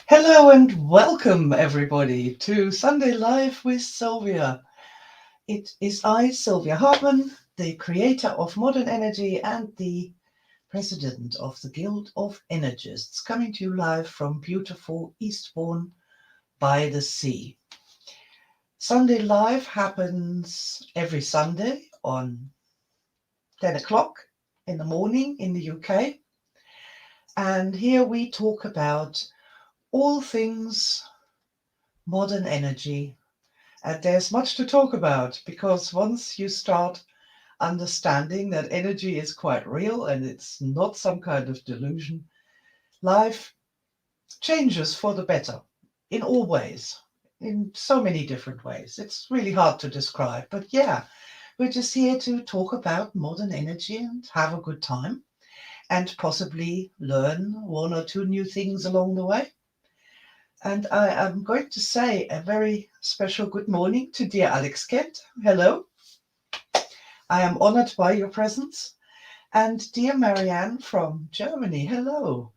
Hello and welcome everybody to Sunday Live with Sylvia. It is I, Sylvia Hartman, the creator of Modern Energy and the president of the Guild of Energists, coming to you live from beautiful Eastbourne by the sea. Sunday Live happens every Sunday on 10 o'clock in the morning in the UK. And here we talk about all things modern energy. And there's much to talk about because once you start understanding that energy is quite real and it's not some kind of delusion, life changes for the better in all ways, in so many different ways. It's really hard to describe, but yeah, we're just here to talk about modern energy and have a good time and possibly learn one or two new things along the way. And I am going to say a very special good morning to dear Alex Kent. Hello. I am honored by your presence. And dear Marianne from Germany. Hello.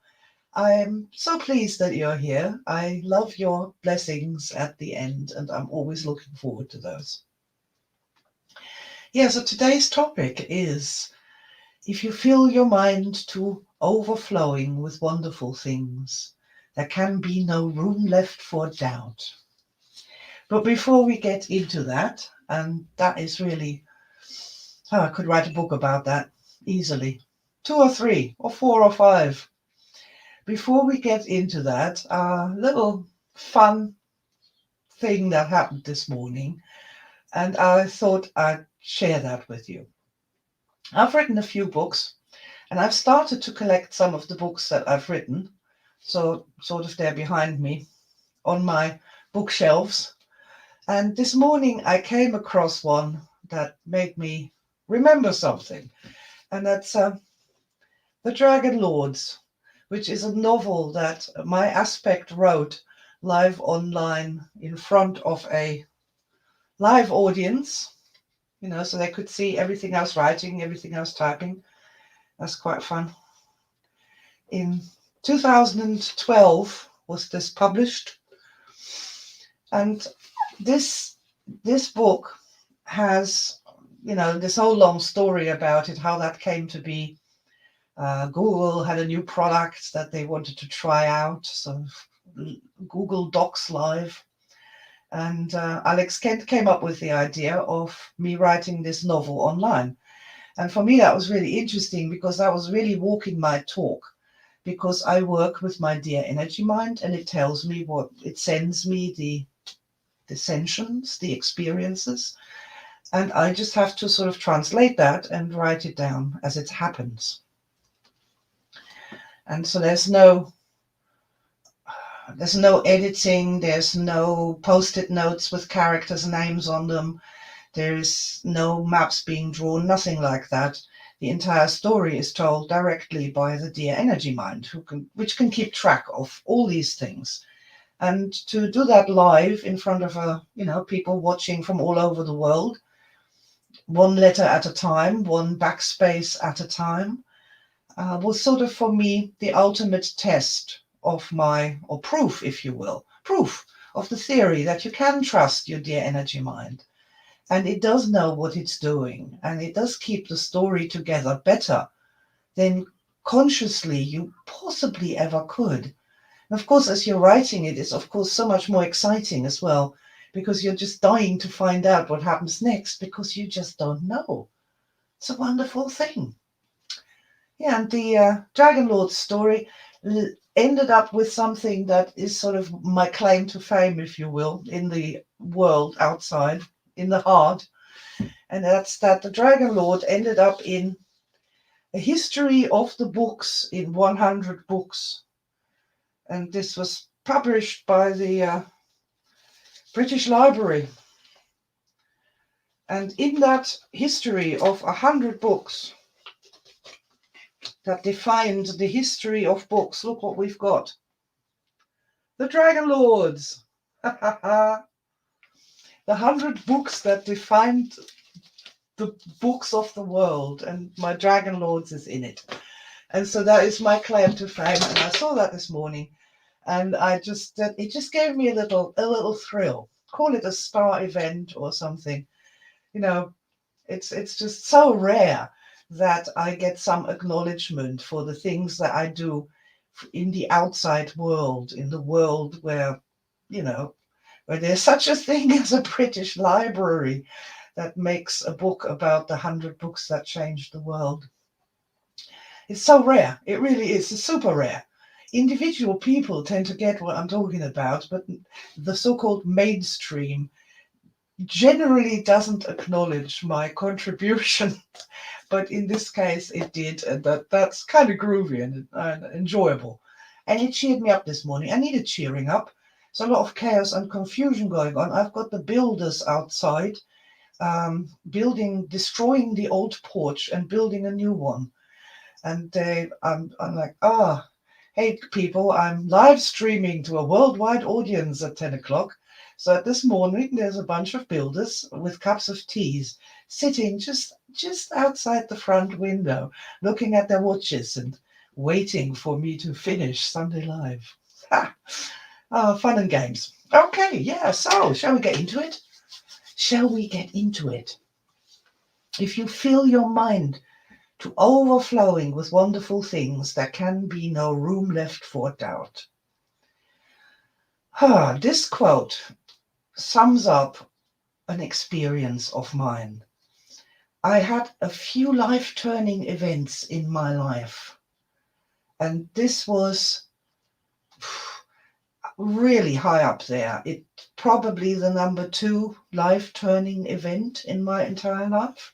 I am so pleased that you're here. I love your blessings at the end, and I'm always looking forward to those. Yeah, so today's topic is if you fill your mind to overflowing with wonderful things, there can be no room left for doubt. But before we get into that, and that is really, I could write a book about that easily. 2 or 3 or 4 or 5. Before we get into that, a little fun thing that happened this morning, and I thought I'd share that with you. I've written a few books, and I've started to collect some of the books that I've written. So, sort of they're behind me on my bookshelves. And this morning I came across one that made me remember something, and that's The Dragon Lords, which is a novel that my aspect wrote live online in front of a live audience, so they could see everything I was writing, everything I was typing. That's quite fun. In 2012 was this published, and this book has, this whole long story about it, how that came to be. Google had a new product that they wanted to try out, so Google Docs Live. And Alex Kent came up with the idea of me writing this novel online. And for me, that was really interesting because I was really walking my talk, because I work with my dear energy mind, and it tells me it sends me the sensations, the experiences, and I just have to sort of translate that and write it down as it happens. And so there's no editing, there's no post-it notes with characters' names on them, there's no maps being drawn, nothing like that. The entire story is told directly by the dear energy mind, which can keep track of all these things. And to do that live in front of people watching from all over the world, one letter at a time, one backspace at a time, was sort of for me the ultimate test of or proof, if you will, proof of the theory that you can trust your dear energy mind. And it does know what it's doing, and it does keep the story together better than consciously you possibly ever could. And of course, as you're writing it, it's of course so much more exciting as well, because you're just dying to find out what happens next, because you just don't know. It's a wonderful thing. Yeah, and the Dragon Lord story ended up with something that is sort of my claim to fame, if you will, in the world outside, in the heart. And that's that the Dragon Lord ended up in a history of the books in 100 books. And this was published by the British Library. And in that history of 100 books that defined the history of books, look what we've got. The Dragon Lords. The 100 books that defined the books of the world, and my Dragon Lords is in it. And so that is my claim to fame. And I saw that this morning, And it just gave me a little thrill. Call it a star event or something. You know, it's just so rare that I get some acknowledgement for the things that I do in the outside world, in the world where, you know, where there's such a thing as a British library that makes a book about the 100 books that changed the world. It's so rare. It really is. It's super rare. Individual people tend to get what I'm talking about, but the so-called mainstream generally doesn't acknowledge my contribution. But in this case, it did, and that's kind of groovy and enjoyable. And it cheered me up this morning. I needed cheering up. There's a lot of chaos and confusion going on. I've got the builders outside, destroying the old porch and building a new one. And I'm like, hey people, I'm live streaming to a worldwide audience at 10 o'clock. So at this morning, there's a bunch of builders with cups of teas sitting just outside the front window, looking at their watches and waiting for me to finish Sunday Live. Ha! Oh, fun and games. Okay, yeah, so shall we get into it? Shall we get into it? If you fill your mind to overflowing with wonderful things, there can be no room left for doubt. This quote sums up an experience of mine. I had a few life-turning events in my life, and this was really high up there. It probably the number 2 life-turning event in my entire life.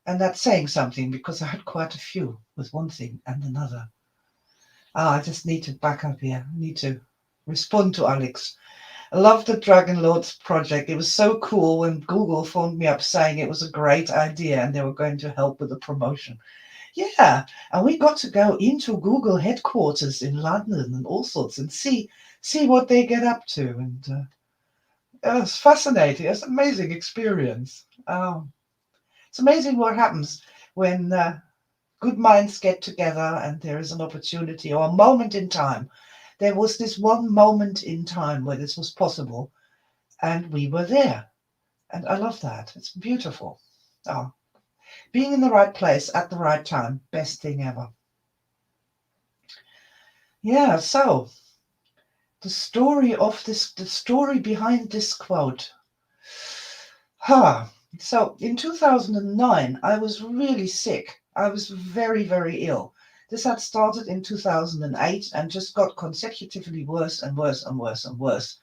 And that's saying something because I had quite a few with one thing and another. I just need to back up here. I need to respond to Alex. I love the Dragon Lords project. It was so cool when Google phoned me up saying it was a great idea and they were going to help with the promotion. Yeah, and we got to go into Google headquarters in London and all sorts and see what they get up to. And it was fascinating. It was an amazing experience. It's amazing what happens when good minds get together and there is an opportunity or a moment in time. There was this one moment in time where this was possible, and we were there. And I love that. It's beautiful. Oh, being in the right place at the right time, best thing ever. Yeah, so the story behind this quote. So in 2009, I was really sick. I was very, very ill. This had started in 2008 and just got consecutively worse and worse and worse and worse.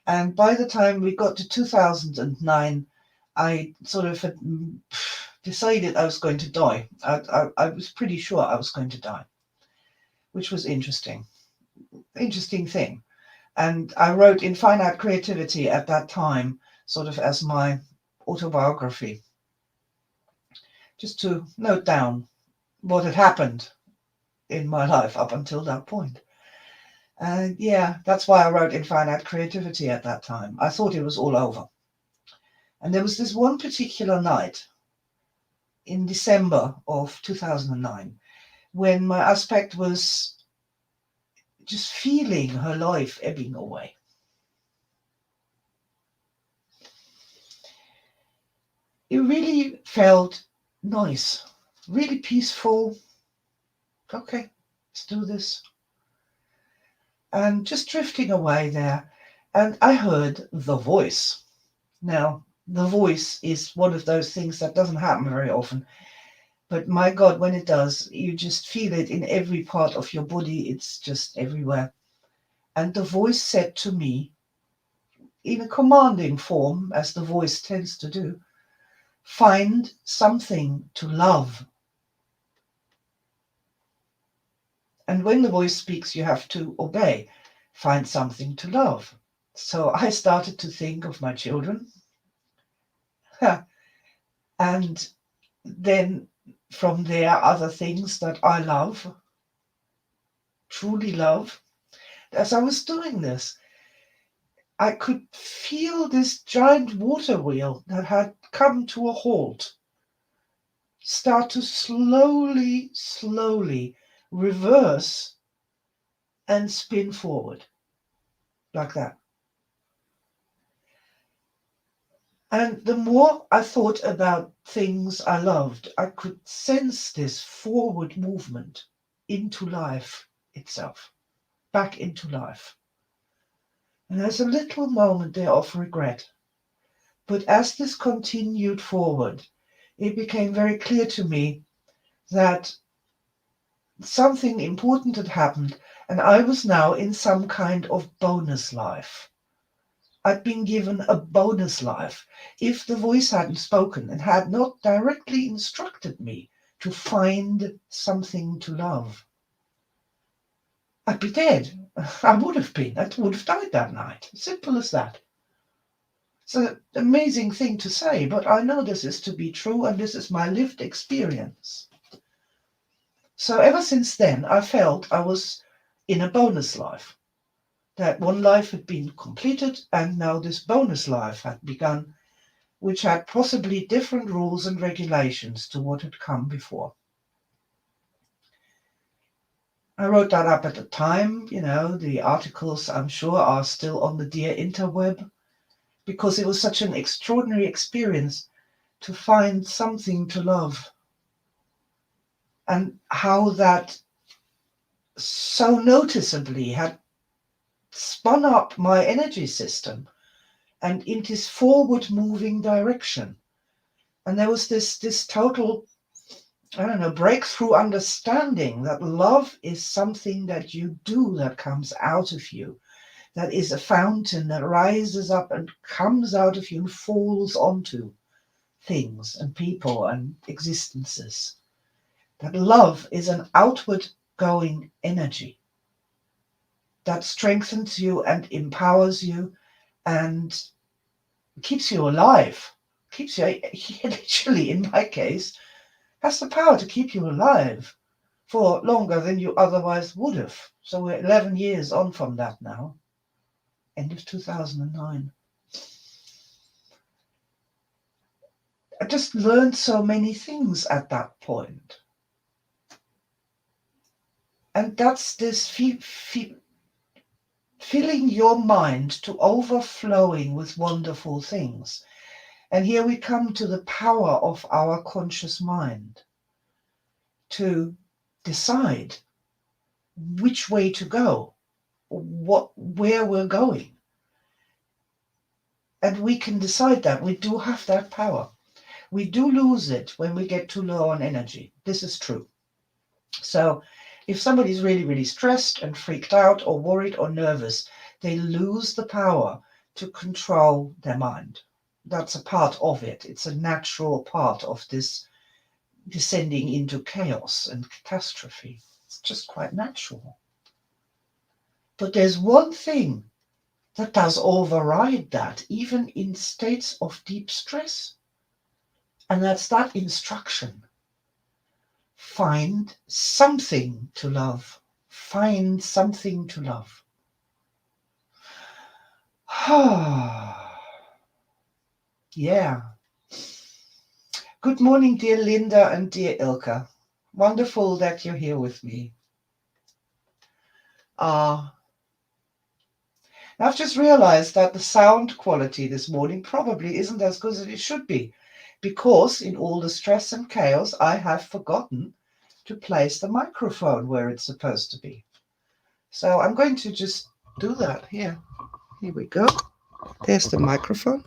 And by the time we got to 2009, I sort of had decided I was going to die. I was pretty sure I was going to die, which was interesting. Interesting thing. And I wrote Infinite Creativity at that time, sort of as my autobiography, just to note down what had happened in my life up until that point. And yeah, that's why I wrote Infinite Creativity at that time. I thought it was all over. And there was this one particular night in December of 2009 when my aspect was just feeling her life ebbing away. It really felt nice, really peaceful. Okay, let's do this. And just drifting away there. And I heard the voice. Now, the voice is one of those things that doesn't happen very often. But my God, when it does, you just feel it in every part of your body. It's just everywhere. And the voice said to me, in a commanding form, as the voice tends to do, find something to love. And when the voice speaks, you have to obey. Find something to love. So I started to think of my children. And then from there, other things that I love, truly love. As I was doing this, I could feel this giant water wheel that had come to a halt start to slowly reverse and spin forward like that. And the more I thought about things I loved, I could sense this forward movement into life itself, back into life. And there's a little moment there of regret. But as this continued forward, it became very clear to me that something important had happened, and I was now in some kind of bonus life. I'd been given a bonus life. If the voice hadn't spoken and had not directly instructed me to find something to love, I'd be dead. I would have been. I would have died that night. Simple as that. It's an amazing thing to say, but I know this is to be true, and this is my lived experience. So ever since then, I felt I was in a bonus life. That one life had been completed, and now this bonus life had begun, which had possibly different rules and regulations to what had come before. I wrote that up at the time. The articles, I'm sure, are still on the dear interweb, because it was such an extraordinary experience to find something to love, and how that so noticeably had spun up my energy system and in this forward moving direction. And there was this total, I don't know, breakthrough understanding that love is something that you do, that comes out of you, that is a fountain that rises up and comes out of you and falls onto things and people and existences. That love is an outward going energy that strengthens you and empowers you and keeps you alive, keeps you, literally in my case, has the power to keep you alive for longer than you otherwise would have. So we're 11 years on from that now, end of 2009. I just learned so many things at that point. And that's this filling your mind to overflowing with wonderful things. And here we come to the power of our conscious mind to decide which way to go, where we're going. And we can decide that. We do have that power. We do lose it when we get too low on energy. This is true. So if somebody's really, really stressed and freaked out or worried or nervous, they lose the power to control their mind. That's a part of it. It's a natural part of this descending into chaos and catastrophe. It's just quite natural. But there's one thing that does override that, even in states of deep stress. And that's that instruction. Find something to love. Find something to love. Yeah. Good morning, dear Linda and dear Ilka. Wonderful that you're here with me. I've just realized that the sound quality this morning probably isn't as good as it should be, because in all the stress and chaos, I have forgotten to place the microphone where it's supposed to be. So I'm going to just do that here. Here we go. There's the microphone.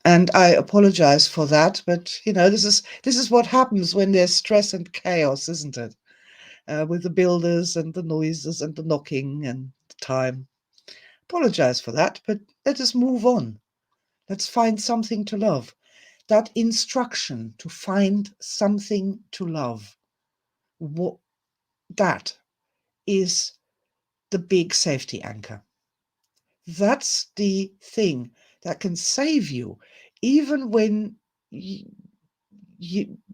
And I apologize for that, but this is what happens when there's stress and chaos, isn't it? With the builders and the noises and the knocking and the time. Apologize for that, but let us move on. Let's find something to love. That instruction to find something to love, that is the big safety anchor. That's the thing that can save you, even when you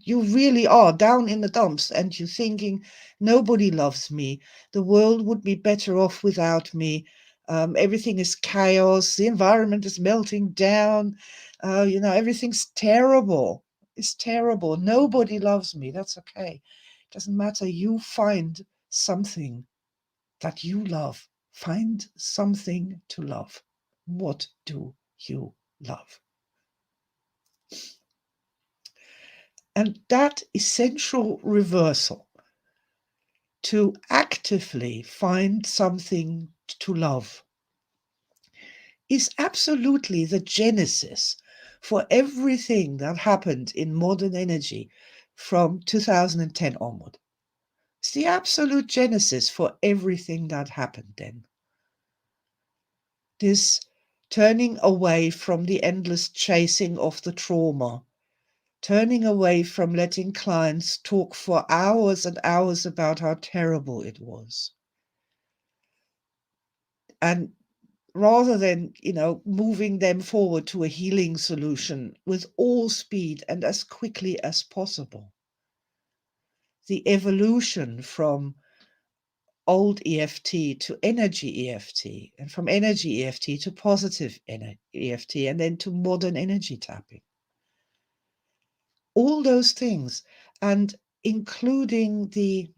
really are down in the dumps and you're thinking, nobody loves me, the world would be better off without me, everything is chaos, the environment is melting down, everything's terrible. It's terrible. Nobody loves me. That's okay. It doesn't matter. You find something that you love. Find something to love. What do you love? And that essential reversal to actively find something to love is absolutely the genesis for everything that happened in modern energy from 2010 onward. It's the absolute genesis for everything that happened then. This turning away from the endless chasing of the trauma, turning away from letting clients talk for hours and hours about how terrible it was. And rather than, moving them forward to a healing solution with all speed and as quickly as possible. The evolution from old EFT to energy EFT, and from energy EFT to positive EFT, and then to modern energy tapping. All those things, and including the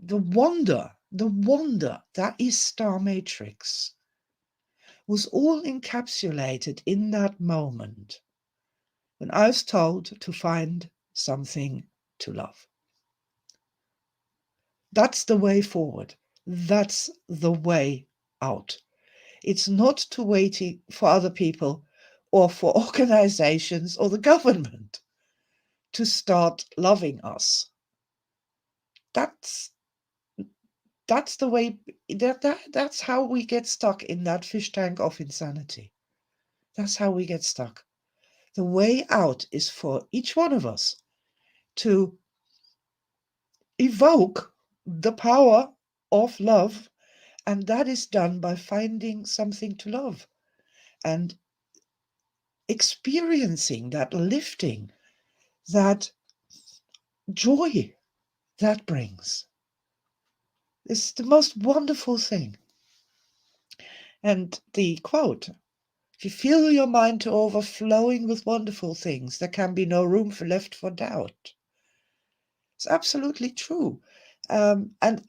wonder that is Star Matrix, was all encapsulated in that moment when I was told to find something to love. That's the way forward. That's the way out. It's not to waiting for other people or for organizations or the government to start loving us. That's the way, that's how we get stuck in that fish tank of insanity. That's how we get stuck. The way out is for each one of us to evoke the power of love, and that is done by finding something to love and experiencing that lifting, that joy that brings. It's the most wonderful thing. And the quote, if you fill your mind to overflowing with wonderful things, there can be no room left for doubt. It's absolutely true. And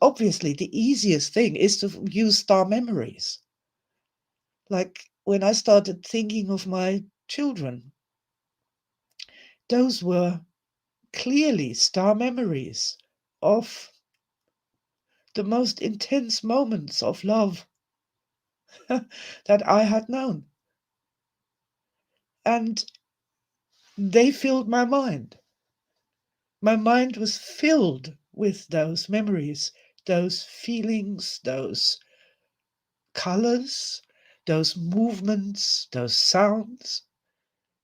obviously, the easiest thing is to use star memories. Like when I started thinking of my children, those were clearly star memories of the most intense moments of love that I had known. And they filled my mind. My mind was filled with those memories, those feelings, those colors, those movements, those sounds.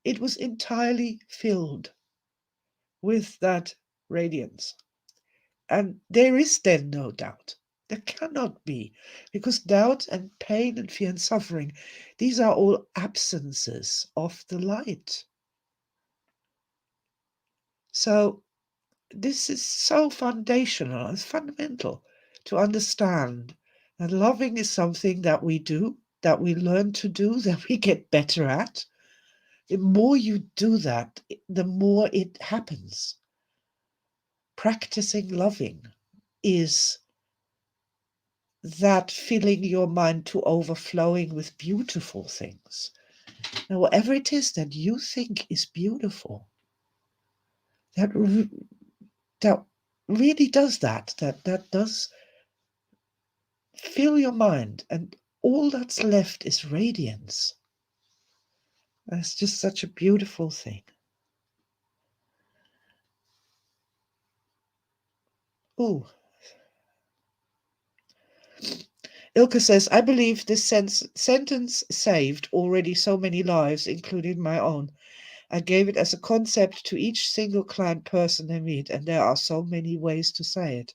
It was entirely filled with that radiance. And there is then no doubt. There cannot be, because doubt and pain and fear and suffering, these are all absences of the light. So this is so foundational, it's fundamental to understand that loving is something that we do, that we learn to do, that we get better at. The more you do that, the more it happens. Practicing loving is that filling your mind to overflowing with beautiful things. Now, whatever it is that you think is beautiful, that that really does that does fill your mind, and all that's left is radiance. That's just such a beautiful thing. Oh, Ilka says, I believe this sentence saved already so many lives, including my own. I gave it as a concept to each single client person I meet, and there are so many ways to say it.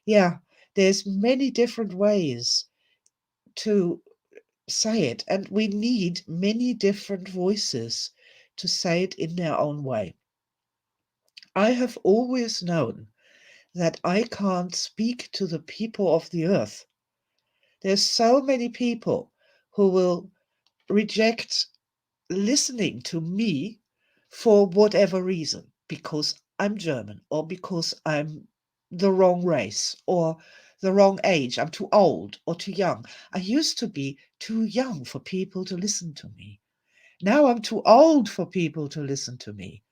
Yeah, there's many different ways to say it, and we need many different voices to say it in their own way. I have always known that I can't speak to the people of the earth. There's so many people who will reject listening to me for whatever reason, because I'm German or because I'm the wrong race or the wrong age. I'm too old or too young. I used to be too young for people to listen to me. Now I'm too old for people to listen to me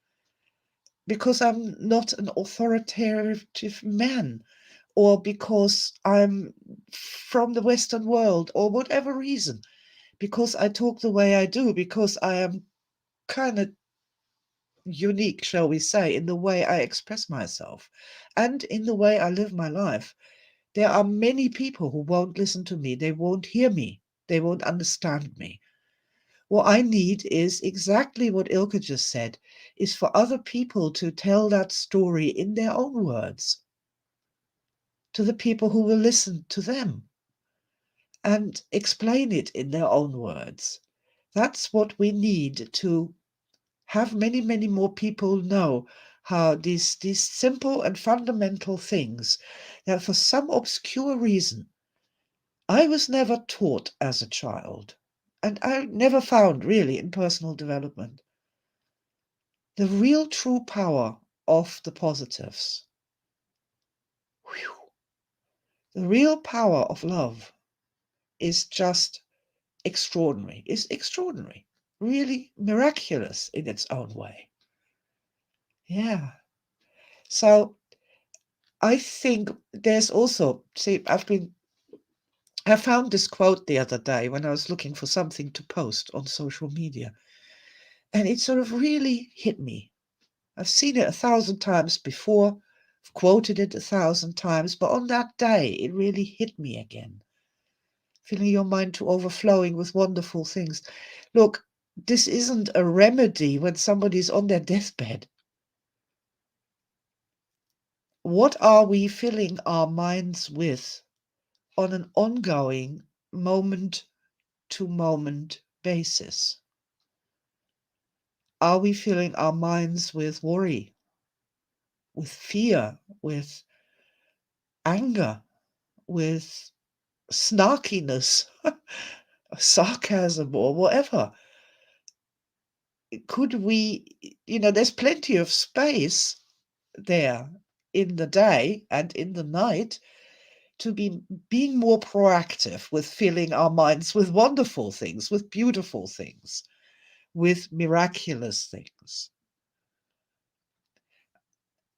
because I'm not an authoritative man, or because I'm from the Western world, or whatever reason, because I talk the way I do, because I am kind of unique, shall we say, in the way I express myself and in the way I live my life. There are many people who won't listen to me, they won't hear me, they won't understand me. What I need is exactly what Ilka just said, is for other people to tell that story in their own words to the people who will listen to them and explain it in their own words. That's what we need to have many, many more people know how these simple and fundamental things that for some obscure reason I was never taught as a child, and I never found really in personal development the real true power of the positives. Whew. The real power of love is just extraordinary, is extraordinary, really miraculous in its own way. Yeah. So I think there's also, see, I found this quote the other day when I was looking for something to post on social media, and it sort of really hit me. I've seen it 1,000 times before, I've quoted it 1,000 times, but on that day it really hit me again. Filling your mind to overflowing with wonderful things. Look, this isn't a remedy when somebody's on their deathbed. What are we filling our minds with on an ongoing, moment to moment basis? Are we filling our minds with worry, with fear, with anger, with snarkiness, sarcasm, or whatever? Could we, there's plenty of space there in the day and in the night to be being more proactive with filling our minds with wonderful things, with beautiful things, with miraculous things.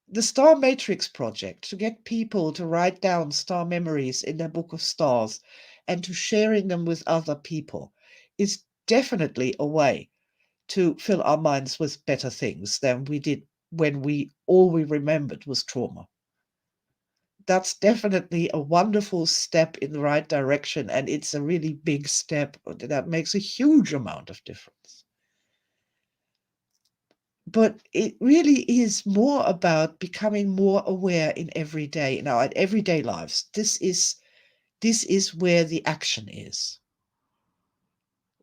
The Star Matrix Project, to get people to write down star memories in their book of stars and to sharing them with other people, is definitely a way to fill our minds with better things than we did when all we remembered was trauma. That's definitely a wonderful step in the right direction, and it's a really big step that makes a huge amount of difference. But it really is more about becoming more aware in our everyday lives. This is where the action is.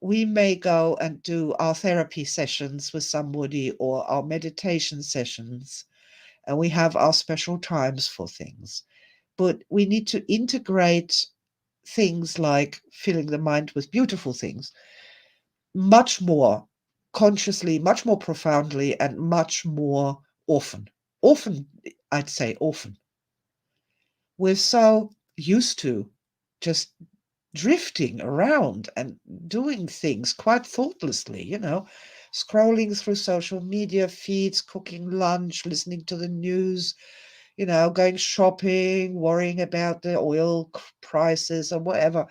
We may go and do our therapy sessions with somebody or our meditation sessions, and we have our special times for things. But we need to integrate things like filling the mind with beautiful things much more consciously, much more profoundly, and much more often. Often, I'd say often. We're so used to just drifting around and doing things quite thoughtlessly, scrolling through social media feeds, cooking lunch, listening to the news, going shopping, worrying about the oil prices or whatever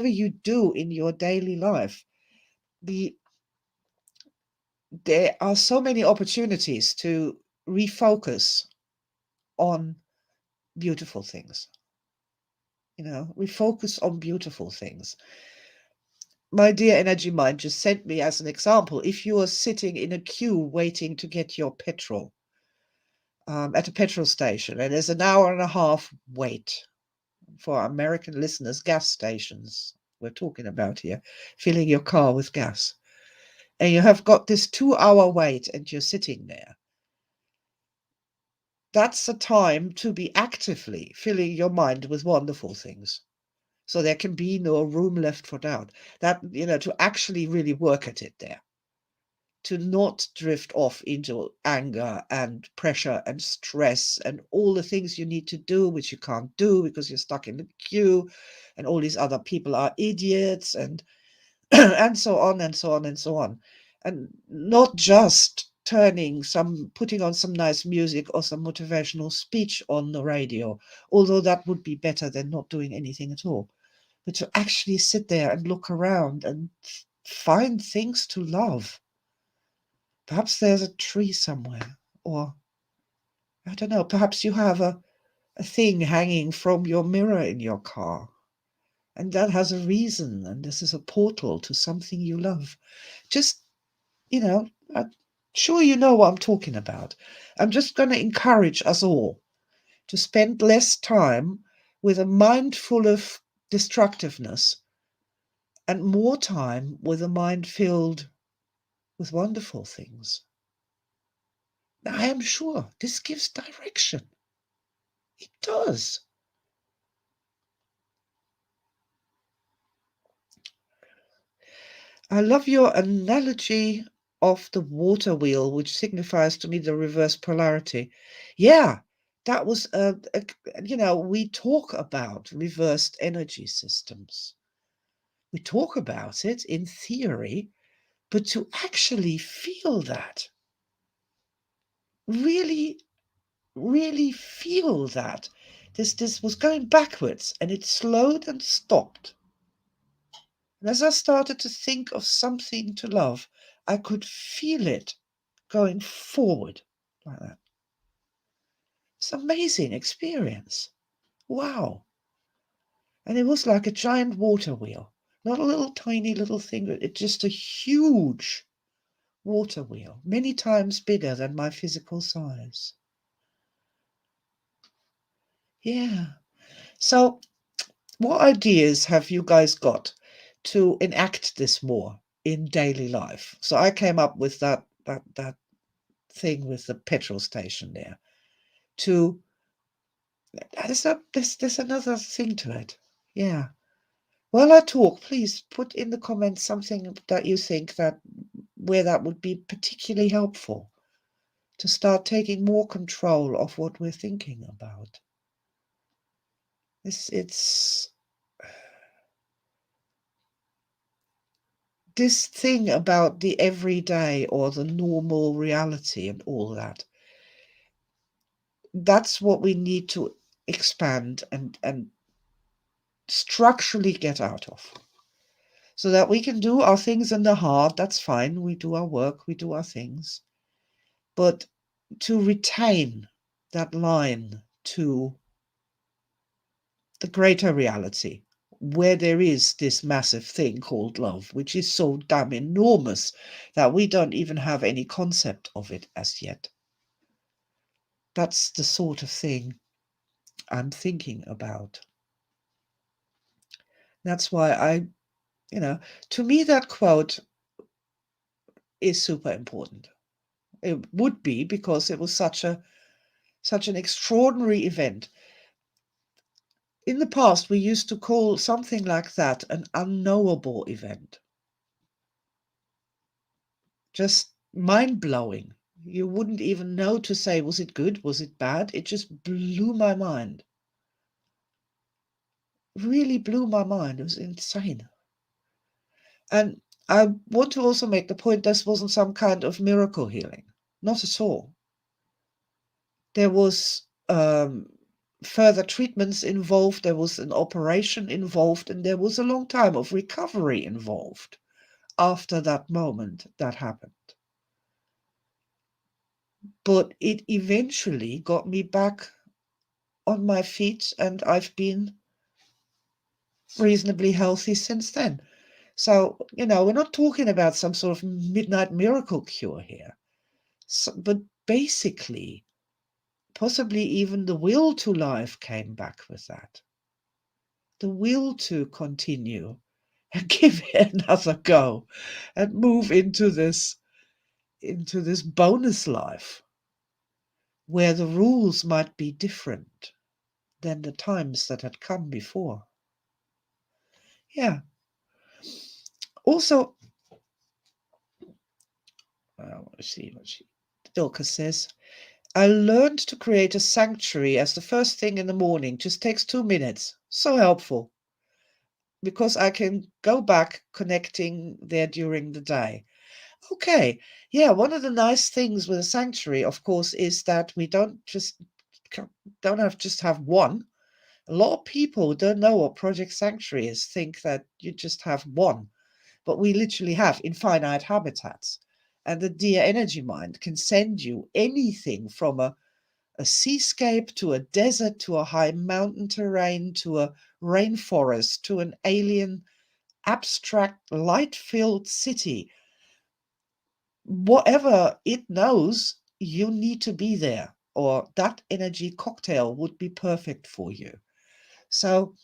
you do in your daily life. There are so many opportunities to refocus on beautiful things. Refocus on beautiful things. My dear Energy Mind just sent me as an example, if you are sitting in a queue waiting to get your petrol at a petrol station, and there's an hour and a half wait for American listeners, gas stations we're talking about here, filling your car with gas, and you have got this 2-hour wait and you're sitting there. That's the time to be actively filling your mind with wonderful things. So there can be no room left for doubt. That, to actually really work at it there. to not drift off into anger and pressure and stress and all the things you need to do, which you can't do because you're stuck in the queue and all these other people are idiots and and so on and so on and so on. And not just putting on some nice music or some motivational speech on the radio, although that would be better than not doing anything at all. But to actually sit there and look around and find things to love. Perhaps there's a tree somewhere, or I don't know, perhaps you have a thing hanging from your mirror in your car, and that has a reason, and this is a portal to something you love. Just, I'm sure you know what I'm talking about. I'm just going to encourage us all to spend less time with a mind full of destructiveness and more time with a mind filled with wonderful things. Now, I am sure this gives direction. It does. I love your analogy of the water wheel, which signifies to me the reverse polarity. Yeah, that was, we talk about reversed energy systems. We talk about it in theory, but to actually feel that, really, really feel that, this was going backwards and it slowed and stopped. And as I started to think of something to love, I could feel it going forward like that. It's an amazing experience. Wow. And it was like a giant water wheel, not a little tiny little thing, but it's just a huge water wheel, many times bigger than my physical size. Yeah. So, what ideas have you guys got to enact this more in daily life? So I came up with that thing with the petrol station there. To there's another thing to it. Yeah. While I talk, please put in the comments something that you think that where that would be particularly helpful to start taking more control of what we're thinking about. It's this thing about the everyday or the normal reality and all that. That's what we need to expand and structurally get out of. So that we can do our things in the heart, that's fine. We do our work, we do our things. But to retain that line to the greater reality, where there is this massive thing called love, which is so damn enormous that we don't even have any concept of it as yet. That's the sort of thing I'm thinking about. That's why to me, that quote is super important. It would be because it was such an extraordinary event. In the past, we used to call something like that an unknowable event. Just mind-blowing. You wouldn't even know to say, was it good? Was it bad? It just blew my mind. Really blew my mind. It was insane. And I want to also make the point this wasn't some kind of miracle healing. Not at all. There was further treatments involved, there was an operation involved, and there was a long time of recovery involved after that moment that happened. But it eventually got me back on my feet, and I've been reasonably healthy since then. So, we're not talking about some sort of midnight miracle cure here. But basically, possibly even the will to life came back with that. The will to continue and give it another go and move into this bonus life where the rules might be different than the times that had come before. Yeah. Also, I want to see what Ilka says. I learned to create a sanctuary as the first thing in the morning. Just takes 2 minutes. So helpful because I can go back connecting there during the day. Okay. Yeah, one of the nice things with a sanctuary, of course, is that we don't have just have one. A lot of people don't know what Project Sanctuary is, think that you just have one, but we literally have infinite habitats. And the Dear Energy Mind can send you anything from a seascape to a desert to a high mountain terrain to a rainforest to an alien abstract light filled city. Whatever it knows, you need to be there, or that energy cocktail would be perfect for you. So,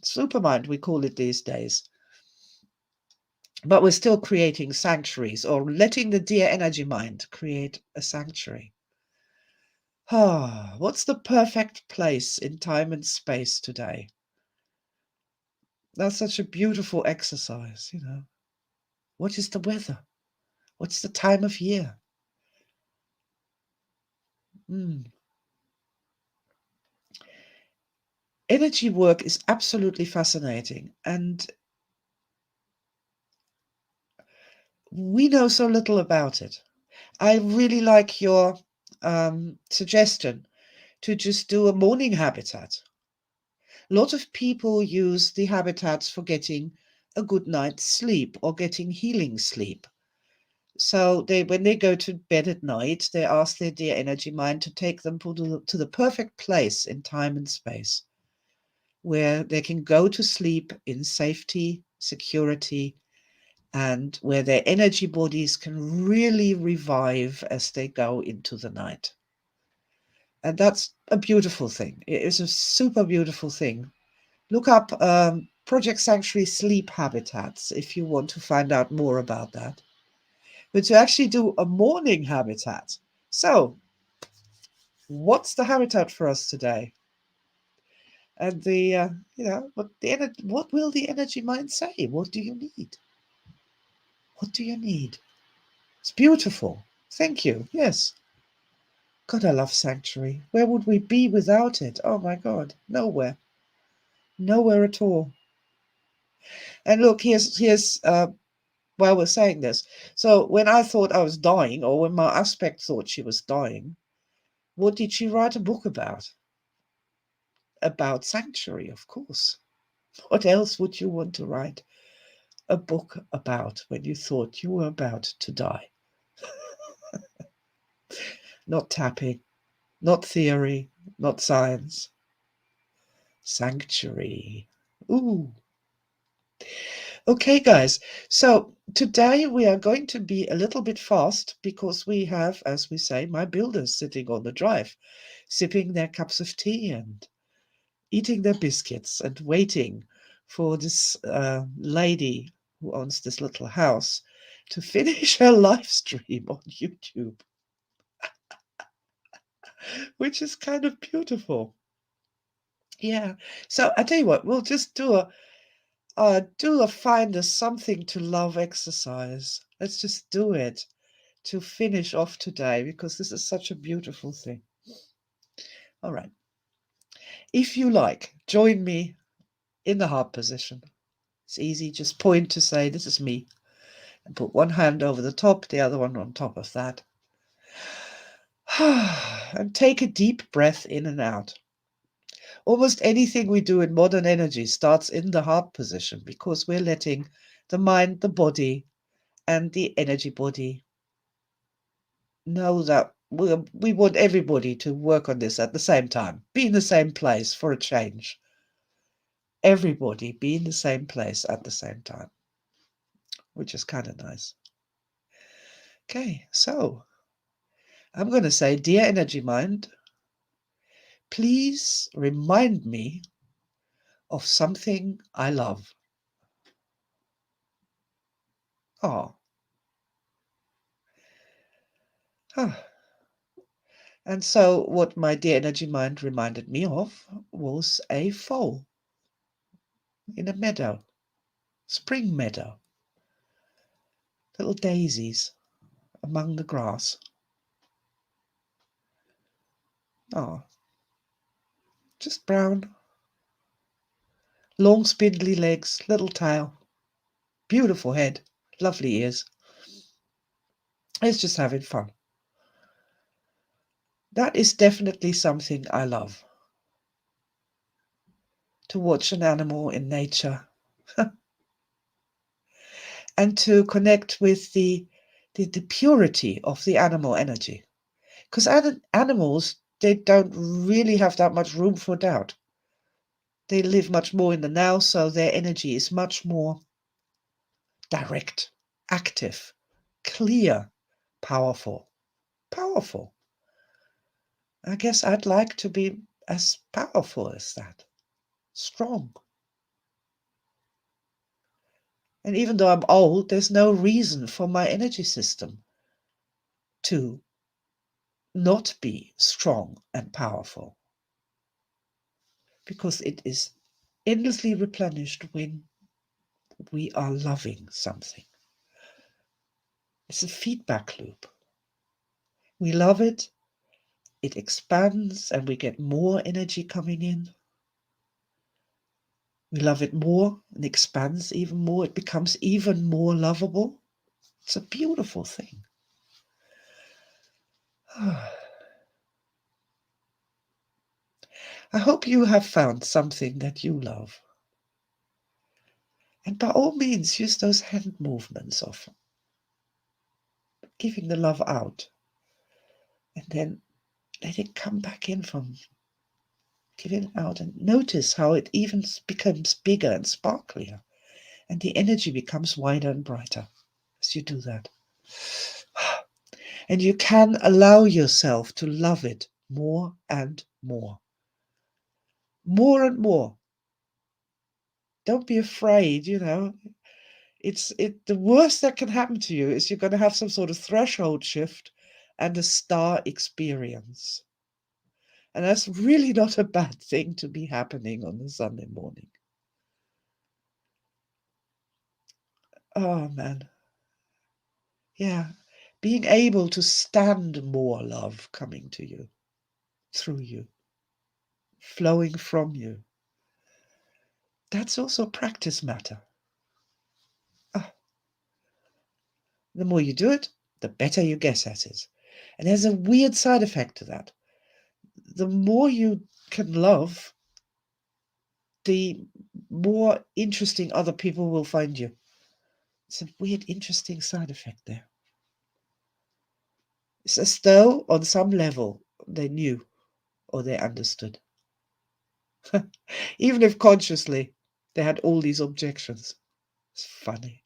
supermind, we call it these days. But we're still creating sanctuaries or letting the Dear Energy Mind create a sanctuary. Ah, what's the perfect place in time and space today? That's such a beautiful exercise, you know. What is the weather? What's the time of year? Mm. Energy work is absolutely fascinating, and we know so little about it. I really like your suggestion to just do a morning habitat. A lot of people use the habitats for getting a good night's sleep or getting healing sleep. So when they go to bed at night, they ask their Dear Energy Mind to take them to the perfect place in time and space where they can go to sleep in safety, security, and where their energy bodies can really revive as they go into the night. And that's a beautiful thing. It is a super beautiful thing. Look up Project Sanctuary sleep habitats if you want to find out more about that. But to actually do a morning habitat. So, what's the habitat for us today? And what will the energy mind say? What do you need? What do you need? It's beautiful. Thank you. Yes. God, I love Sanctuary. Where would we be without it? Oh my God, nowhere. Nowhere at all. And look, here's while we're saying this. So when I thought I was dying, or when my aspect thought she was dying, what did she write a book about? About Sanctuary, of course. What else would you want to write a book about when you thought you were about to die? Not tapping, not theory, not science. Sanctuary. Ooh. Okay, guys. So today we are going to be a little bit fast because we have, as we say, my builders sitting on the drive, sipping their cups of tea and eating their biscuits and waiting for this lady who owns this little house to finish her live stream on YouTube, which is kind of beautiful. Yeah. So I tell you what, we'll just do a find a something to love exercise. Let's just do it to finish off today because this is such a beautiful thing. All right. If you like, join me in the heart position. It's easy. Just point to say, this is me. And put one hand over the top, the other one on top of that. And take a deep breath in and out. Almost anything we do in modern energy starts in the heart position because we're letting the mind, the body, and the energy body know that we want everybody to work on this at the same time, be in the same place for a change. Everybody be in the same place at the same time, which is kind of nice. Okay, so I'm going to say, Dear Energy Mind, please remind me of something I love. Oh, huh. And so what my Dear Energy Mind reminded me of was a foal in a meadow, spring meadow, little daisies, among the grass. Oh, just brown, long spindly legs, little tail, beautiful head, lovely ears. It's just having fun. That is definitely something I love. To watch an animal in nature and to connect with the purity of the animal energy. Because animals, they don't really have that much room for doubt. They live much more in the now, so their energy is much more direct, active, clear, powerful. Powerful. I guess I'd like to be as powerful as that. Strong. And even though I'm old, there's no reason for my energy system to not be strong and powerful, because it is endlessly replenished when we are loving something. It's a feedback loop. We love it, it expands, and we get more energy coming in. We love it more and expands even more. It becomes even more lovable. It's a beautiful thing. I hope you have found something that you love. And by all means, use those hand movements of giving the love out. And then let it come back in from giving it out, and notice how it even becomes bigger and sparklier. And the energy becomes wider and brighter as you do that. And you can allow yourself to love it more and more. More and more. Don't be afraid, the worst that can happen to you is you're going to have some sort of threshold shift and a star experience. And that's really not a bad thing to be happening on a Sunday morning. Oh, man. Yeah. Being able to stand more love coming to you, through you, flowing from you. That's also a practice matter. The more you do it, the better you get at it. And there's a weird side effect to that. The more you can love, the more interesting other people will find you. It's a weird, interesting side effect there. It's as though, on some level, they knew or they understood. Even if consciously they had all these objections. It's funny.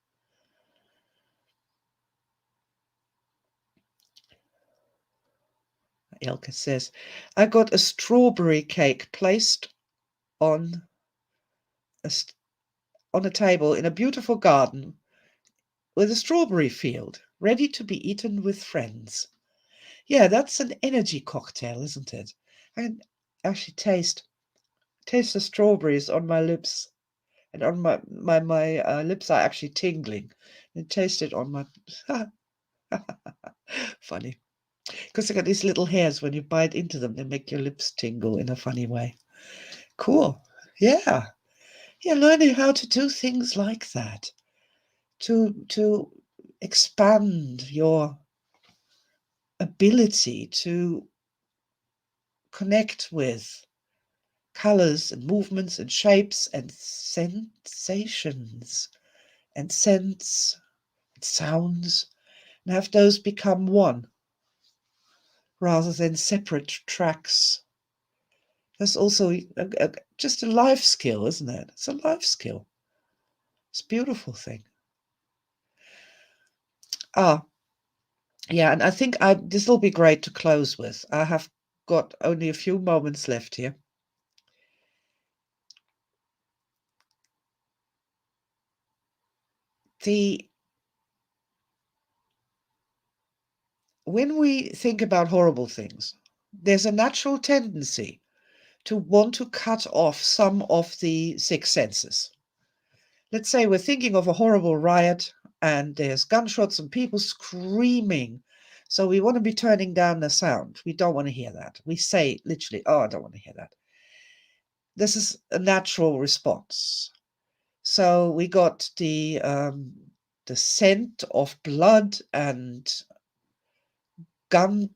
Ilka says, I got a strawberry cake placed on a table in a beautiful garden with a strawberry field, ready to be eaten with friends. Yeah, that's an energy cocktail, isn't it? I can actually taste the strawberries on my lips, and on my lips are actually tingling. And taste it on my funny, because they got these little hairs. When you bite into them, they make your lips tingle in a funny way. Cool. Yeah. Learning how to do things like that, to expand your ability to connect with colors and movements and shapes and sensations and scents and sounds, and have those become one rather than separate tracks. That's also just a life skill, isn't it? It's a life skill. It's a beautiful thing. Yeah, and I think this will be great to close with. I have got only a few moments left here. When we think about horrible things, there's a natural tendency to want to cut off some of the six senses. Let's say we're thinking of a horrible riot and there's gunshots and people screaming So we want to be turning down the sound. We don't want to hear that. We say literally, oh, I don't want to hear that. This is a natural response. So we got the scent of blood and gun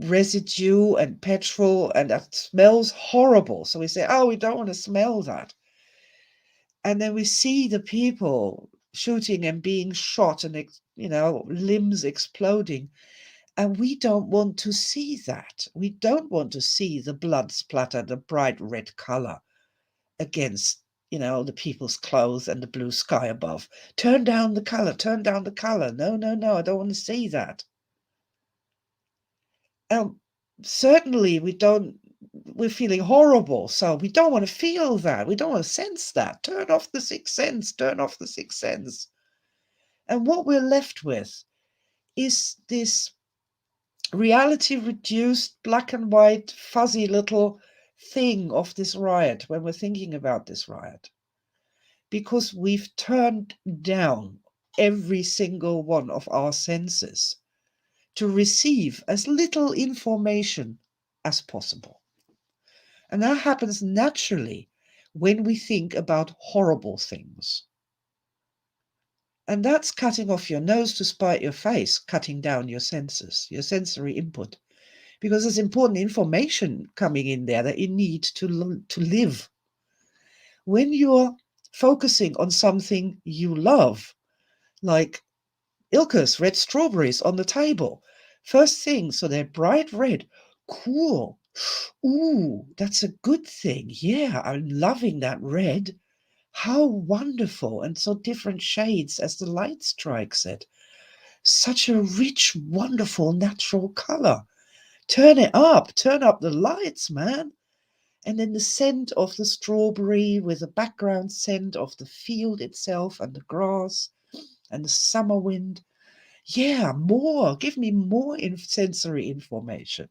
residue and petrol, and that smells horrible. So we say, oh, we don't want to smell that. And then we see the people shooting and being shot and, limbs exploding. And we don't want to see that. We don't want to see the blood splatter, the bright red color against, the people's clothes and the blue sky above. Turn down the color, turn down the color. No, no, no, I don't want to see that. Certainly we're feeling horrible, so we don't want to feel that. We don't want to sense that. Turn off the sixth sense, turn off the sixth sense. And what we're left with is this reality reduced, black and white, fuzzy little thing of this riot when we're thinking about this riot. Because we've turned down every single one of our senses to receive as little information as possible. And that happens naturally when we think about horrible things. And that's cutting off your nose to spite your face, cutting down your senses, your sensory input, because there's important information coming in there that you need to live. When you're focusing on something you love, like Ilka's red strawberries on the table, first thing, so they're bright red, cool. Ooh, that's a good thing. Yeah, I'm loving that red. How wonderful, and so different shades as the light strikes it. Such a rich, wonderful, natural color. Turn it up, turn up the lights, man. And then the scent of the strawberry with the background scent of the field itself and the grass and the summer wind. Yeah, more. Give me more sensory information.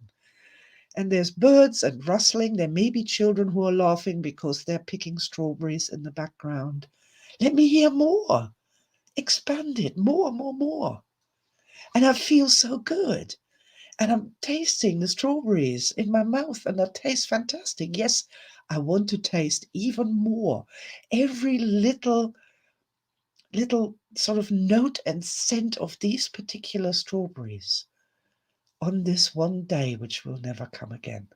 And there's birds and rustling. There may be children who are laughing because they're picking strawberries in the background. Let me hear more. Expand it. More, more, more. And I feel so good. And I'm tasting the strawberries in my mouth and that tastes fantastic. Yes, I want to taste even more. Every little sort of note and scent of these particular strawberries on this one day, which will never come again.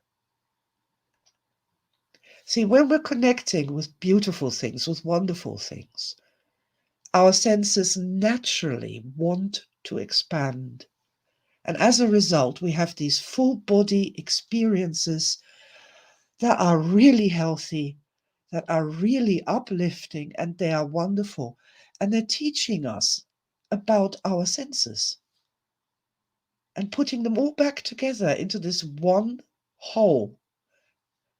See, when we're connecting with beautiful things, with wonderful things, our senses naturally want to expand. And as a result, we have these full body experiences that are really healthy, that are really uplifting, and they are wonderful. And they're teaching us about our senses and putting them all back together into this one whole,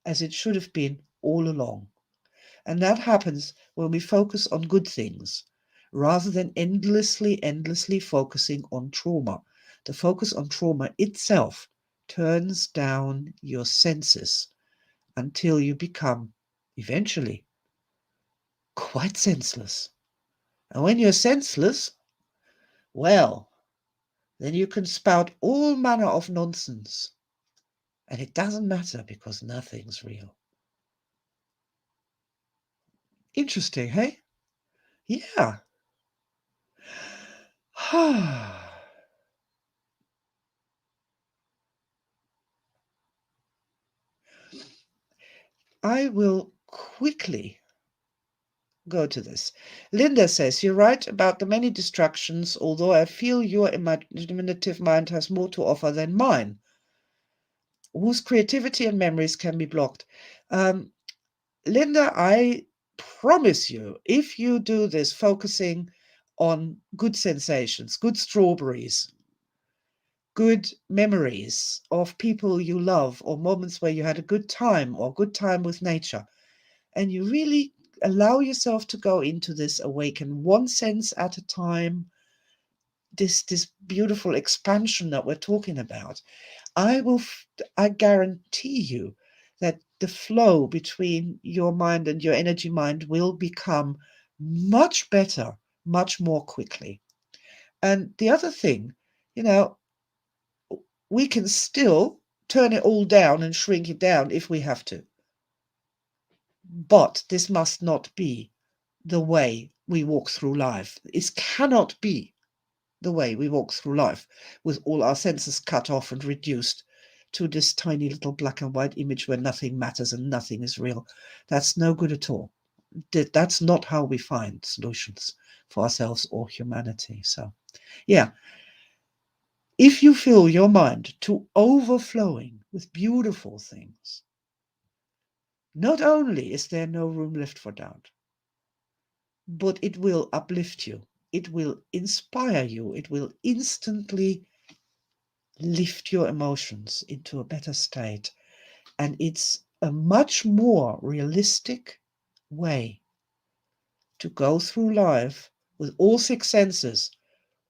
as it should have been all along. And that happens when we focus on good things rather than endlessly focusing on trauma. The focus on trauma itself turns down your senses until you become eventually quite senseless. And when you're senseless, well, then you can spout all manner of nonsense. And it doesn't matter because nothing's real. Interesting, hey? Yeah. I will quickly go to this. Linda says, you're right about the many distractions, although I feel your imaginative mind has more to offer than mine, whose creativity and memories can be blocked. Linda, I promise you, if you do this, focusing on good sensations, good strawberries, good memories of people you love, or moments where you had a good time or good time with nature, and you really allow yourself to go into this awaken one sense at a time, this beautiful expansion that we're talking about, I guarantee you that the flow between your mind and your energy mind will become much better, much more quickly. And the other thing, you know, we can still turn it all down and shrink it down if we have to. But this must not be the way we walk through life. It cannot be the way we walk through life with all our senses cut off and reduced to this tiny little black and white image where nothing matters and nothing is real. That's no good at all. That's not how we find solutions for ourselves or humanity. So, yeah, if you fill your mind to overflowing with beautiful things, not only is there no room left for doubt, but it will uplift you. It will inspire you. It will instantly lift your emotions into a better state. And it's a much more realistic way to go through life with all six senses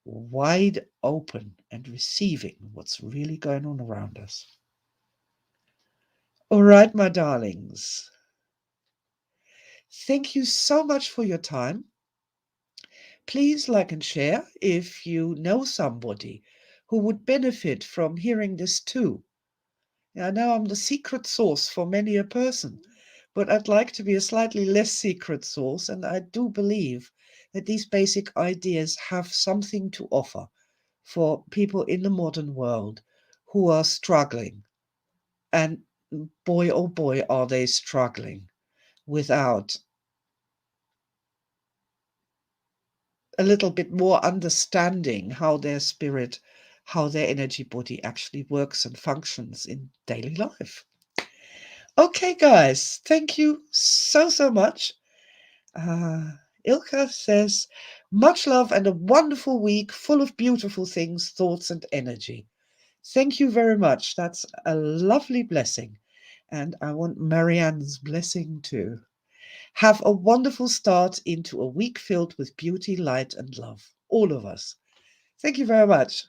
wide open and receiving what's really going on around us. All right, my darlings. Thank you so much for your time. Please like and share if you know somebody who would benefit from hearing this too. I know I'm the secret sauce for many a person, but I'd like to be a slightly less secret sauce, and I do believe that these basic ideas have something to offer for people in the modern world who are struggling. And boy, oh boy, are they struggling without a little bit more understanding how their spirit, how their energy body actually works and functions in daily life. Okay, guys, thank you so, so much. Ilka says, much love and a wonderful week full of beautiful things, thoughts, and energy. Thank you very much. That's a lovely blessing. And I want Marianne's blessing too. Have a wonderful start into a week filled with beauty, light, and love. All of us. Thank you very much.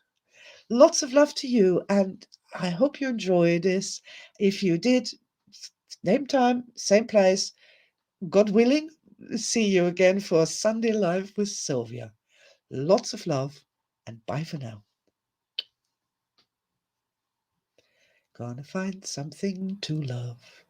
Lots of love to you. And I hope you enjoyed this. If you did, same time, same place, God willing, see you again for Sunday Live with Sylvia. Lots of love and bye for now. Gonna find something to love.